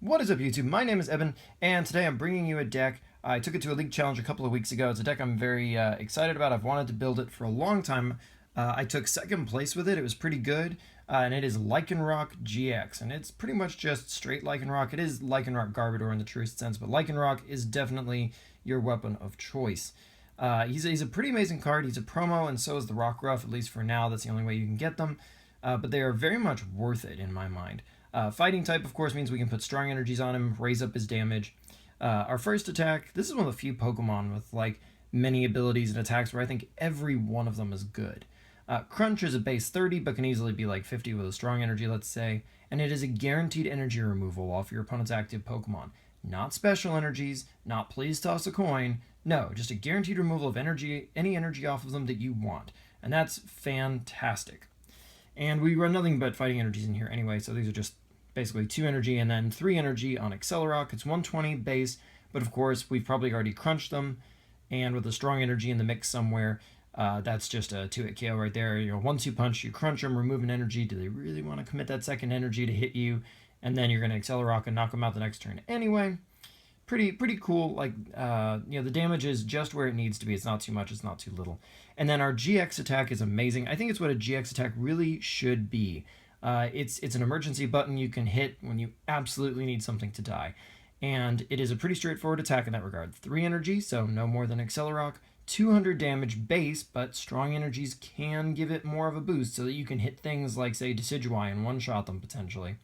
What is up, YouTube? My name is Evan, and today I'm bringing you a deck. I took it to a league challenge a couple of weeks ago. It's a deck I'm very excited about. I've wanted to build it for a long time. I took second place with it. It was pretty good, and it is Lycanroc GX, and it's pretty much just straight Lycanroc. It is Lycanroc Garbodor in the truest sense, but Lycanroc is definitely your weapon of choice. He's a pretty amazing card. He's a promo, and so is the Rockruff, at least for now. That's the only way you can get them, but they are very much worth it in my mind. Fighting type, of course, means we can put strong energies on him, raise up his damage. Our first attack, this is one of the few Pokemon with like many abilities and attacks where I think every one of them is good. Crunch is a base 30, but can easily be like 50 with a strong energy, let's say, and it is a guaranteed energy removal off your opponent's active Pokemon. Not special energies, not please toss a coin, no, just a guaranteed removal of energy, any energy off of them that you want, and that's fantastic. And we run nothing but fighting energies in here anyway, so these are just basically 2 energy and then 3 energy on Accelerock. It's 120 base, but of course we've probably already crunched them, and with a strong energy in the mix somewhere, that's just a 2-hit KO right there. You know, 1-2 punch, you crunch them, remove an energy. Do they really want to commit that second energy to hit you? And then you're going to Accelerock and knock them out the next turn anyway. Pretty cool. Like, the damage is just where it needs to be. It's not too much, it's not too little. And then our GX attack is amazing. I think it's what a GX attack really should be. It's an emergency button you can hit when you absolutely need something to die. And it is a pretty straightforward attack in that regard. 3 energy, so no more than Accelerock. 200 damage base, but strong energies can give it more of a boost so that you can hit things like, say, Decidueye and one-shot them potentially.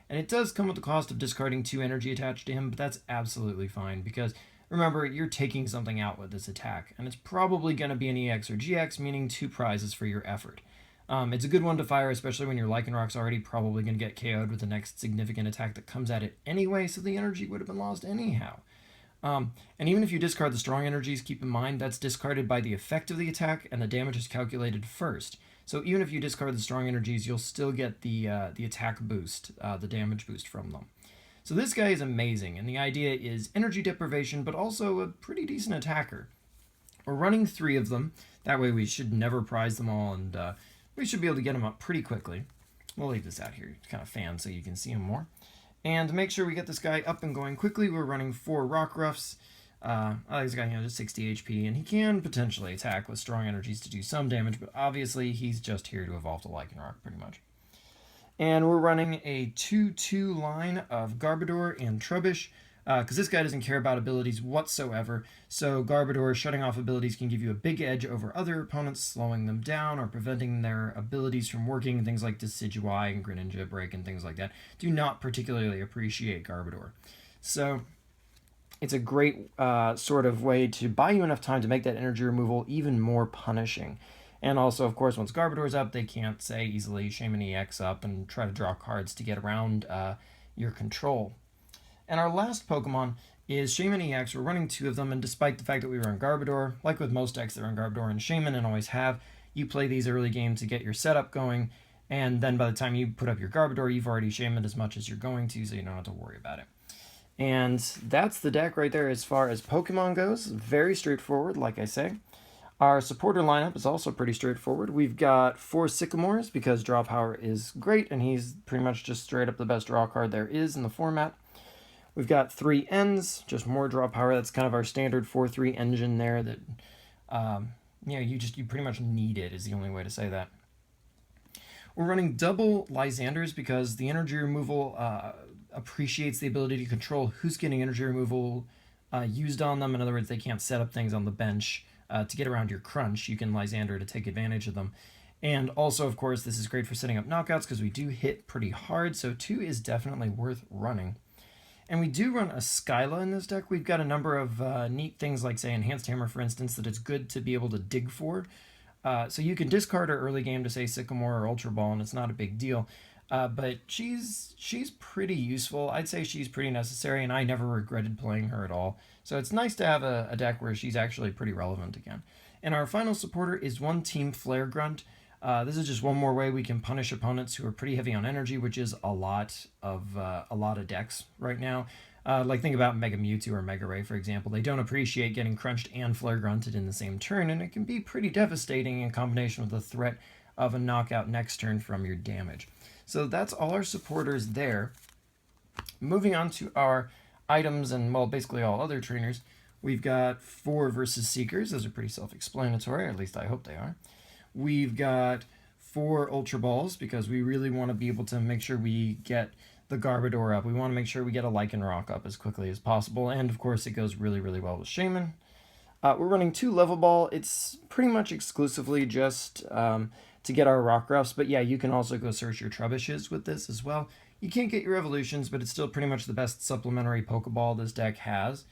And it does come with the cost of discarding 2 energy attached to him, but that's absolutely fine because, remember, you're taking something out with this attack, and it's probably going to be an EX or GX, meaning 2 prizes for your effort. It's a good one to fire, especially when your Lycanroc's already probably going to get KO'd with the next significant attack that comes at it anyway, so the energy would have been lost anyhow. And even if you discard the strong energies, keep in mind that's discarded by the effect of the attack, and the damage is calculated first. So even if you discard the strong energies, you'll still get the attack boost, the damage boost from them. So this guy is amazing, and the idea is energy deprivation, but also a pretty decent attacker. We're running 3 of them. That way we should never prize them all, and we should be able to get them up pretty quickly. We'll leave this out here. It's kind of fan so you can see him more. And to make sure we get this guy up and going quickly, we're running 4 Rockruffs. I like this guy, just 60 HP, and he can potentially attack with strong energies to do some damage, but obviously he's just here to evolve to Lycanroc, pretty much. And we're running a 2-2 line of Garbodor and Trubbish, because this guy doesn't care about abilities whatsoever, so Garbodor shutting off abilities can give you a big edge over other opponents, slowing them down or preventing their abilities from working. Things like Decidueye and Greninja Break and things like that do not particularly appreciate Garbodor. So it's a great sort of way to buy you enough time to make that energy removal even more punishing. And also, of course, once Garbodor's up, they can't, say, easily Shaman EX up and try to draw cards to get around your control. And our last Pokemon is Shaman EX. We're running 2 of them, and despite the fact that we run Garbodor, like with most decks that run Garbodor and Shaman and always have, you play these early game to get your setup going, and then by the time you put up your Garbodor, you've already Shamaned as much as you're going to, so you don't have to worry about it. And that's the deck right there as far as Pokemon goes. Very straightforward, like I say. Our supporter lineup is also pretty straightforward. We've got 4 Sycamores because draw power is great, and he's pretty much just straight up the best draw card there is in the format. We've got 3 Ends, just more draw power. That's kind of our standard 4-3 engine there that, you pretty much need it is the only way to say that. We're running double Lysanders because the energy removal appreciates the ability to control who's getting energy removal used on them. In other words, they can't set up things on the bench to get around your crunch. You can Lysander to take advantage of them. And also, of course, this is great for setting up knockouts because we do hit pretty hard, so 2 is definitely worth running. And we do run a Skyla in this deck. We've got a number of neat things like, say, Enhanced Hammer, for instance, that it's good to be able to dig for. So you can discard her early game to, say, Sycamore or Ultra Ball, and it's not a big deal. But she's pretty useful. I'd say she's pretty necessary, and I never regretted playing her at all. So it's nice to have a deck where she's actually pretty relevant again. And our final supporter is 1 Team Flare Grunt. This is just one more way we can punish opponents who are pretty heavy on energy, which is a lot of decks right now. Like think about Mega Mewtwo or Mega Ray, for example. They don't appreciate getting crunched and Flare Grunted in the same turn, and it can be pretty devastating in combination with the threat of a knockout next turn from your damage. So that's all our supporters there. Moving on to our items and, well, basically all other trainers, we've got 4 versus Seekers. Those are pretty self-explanatory, or at least I hope they are. We've got 4 Ultra Balls because we really want to be able to make sure we get the Garbodor up. We want to make sure we get a Lycanroc up as quickly as possible, and of course it goes really, really well with Shaman. We're running 2 Level Ball. It's pretty much exclusively just to get our Rockruffs, but yeah, you can also go search your Trebuchets with this as well. You can't get your Evolutions, but it's still pretty much the best supplementary Pokeball this deck has.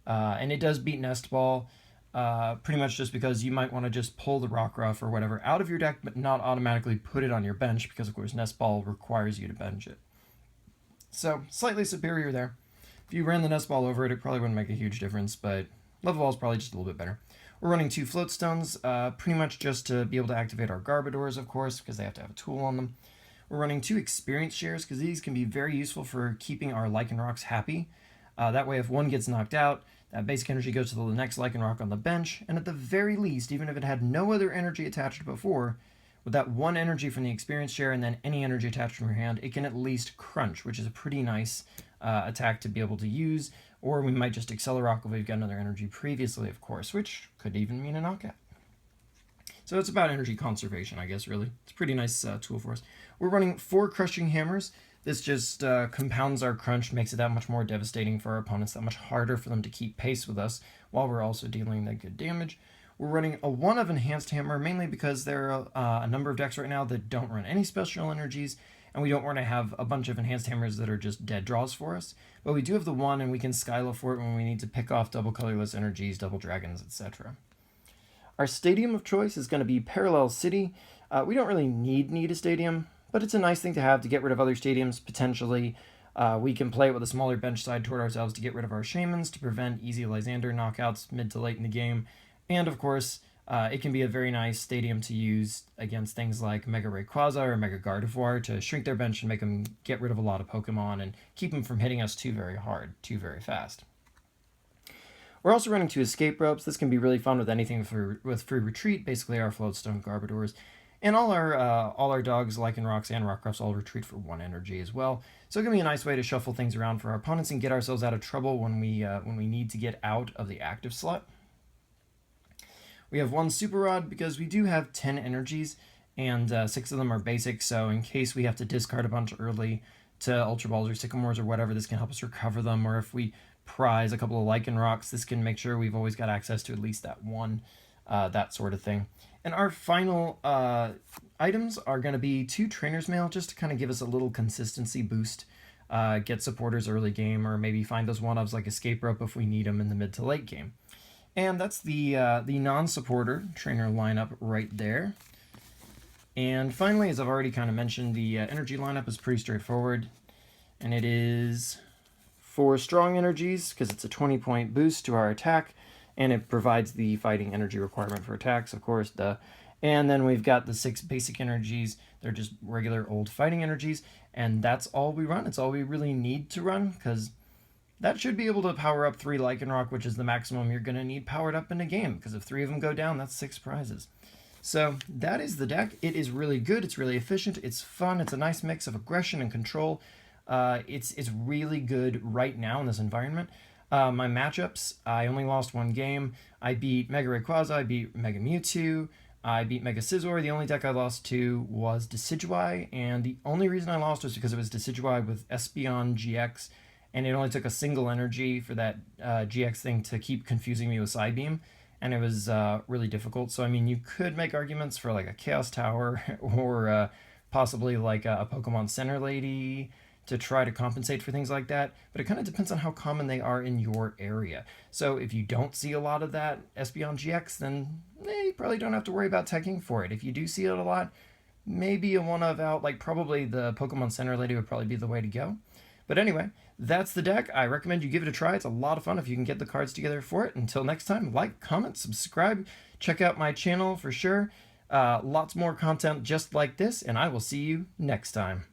And it does beat Nest Ball, pretty much just because you might want to just pull the Rockruff or whatever out of your deck, but not automatically put it on your bench, because of course Nest Ball requires you to bench it. So, slightly superior there. If you ran the Nest Ball over it, it probably wouldn't make a huge difference, but Level Ball is probably just a little bit better. We're running 2 Floatstones, pretty much just to be able to activate our Garbodors, of course, because they have to have a tool on them. We're running 2 Experience Shares, because these can be very useful for keeping our Lycanrocs happy. That way, if one gets knocked out, that basic energy goes to the next Lycanroc on the bench, and at the very least, even if it had no other energy attached before, with that 1 energy from the Experience Share and then any energy attached from your hand, it can at least Crunch, which is a pretty nice attack to be able to use. Or we might just Accelerock if we've got another energy previously, of course, which could even mean a knockout. So it's about energy conservation, I guess, really. It's a pretty nice tool for us. We're running 4 Crushing Hammers. This just compounds our crunch, makes it that much more devastating for our opponents, that much harder for them to keep pace with us, while we're also dealing that good damage. We're running a 1 of Enhanced Hammer, mainly because there are a number of decks right now that don't run any special energies, and we don't want to have a bunch of Enhanced Hammers that are just dead draws for us. But we do have the 1, and we can Skyla for it when we need to pick off double colorless energies, double dragons, etc. Our stadium of choice is going to be Parallel City. We don't really need a stadium, but it's a nice thing to have to get rid of other stadiums, potentially. We can play it with a smaller bench side toward ourselves to get rid of our Shamans, to prevent easy Lysander knockouts mid to late in the game. And of course, it can be a very nice stadium to use against things like Mega Rayquaza or Mega Gardevoir to shrink their bench and make them get rid of a lot of Pokemon and keep them from hitting us too very hard, too very fast. We're also running 2 Escape Ropes. This can be really fun with anything with Free Retreat, basically our Floatstone Garbodors. And all our dogs, Lycanrocs and Rockruffs, all retreat for 1 energy as well. So it can be a nice way to shuffle things around for our opponents and get ourselves out of trouble when we need to get out of the active slot. We have 1 Super Rod because we do have 10 energies, and 6 of them are basic, so in case we have to discard a bunch early to Ultra Balls or Sycamores or whatever, this can help us recover them, or if we prize a couple of Lycanrocs, this can make sure we've always got access to at least that 1, that sort of thing. And our final items are going to be 2 Trainer's Mail, just to kind of give us a little consistency boost, get supporters early game, or maybe find those 1-ofs like Escape Rope if we need them in the mid to late game. And that's the non-supporter trainer lineup right there. And finally, as I've already kind of mentioned, the energy lineup is pretty straightforward. And it is 4 strong energies, because it's a 20-point boost to our attack. And it provides the fighting energy requirement for attacks, of course, duh. And then we've got the 6 basic energies. They're just regular old fighting energies. And that's all we run. It's all we really need to run, because that should be able to power up 3 Lycanroc, which is the maximum you're going to need powered up in a game, because if 3 of them go down, that's 6 prizes. So that is the deck. It is really good. It's really efficient. It's fun. It's a nice mix of aggression and control. It's really good right now in this environment. My matchups, I only lost 1 game. I beat Mega Rayquaza, I beat Mega Mewtwo, I beat Mega Scizor. The only deck I lost to was Decidueye, and the only reason I lost was because it was Decidueye with Espeon GX, and it only took a single energy for that GX thing to keep confusing me with Psybeam, and it was really difficult. So, I mean, you could make arguments for like a Chaos Tower or possibly like a Pokemon Center Lady to try to compensate for things like that, but it kind of depends on how common they are in your area. So if you don't see a lot of that Espeon GX, then you probably don't have to worry about teching for it. If you do see it a lot, maybe a 1-of out, like probably the Pokemon Center Lady would probably be the way to go. But anyway, that's the deck. I recommend you give it a try. It's a lot of fun if you can get the cards together for it. Until next time, like, comment, subscribe, check out my channel for sure. Lots more content just like this, and I will see you next time.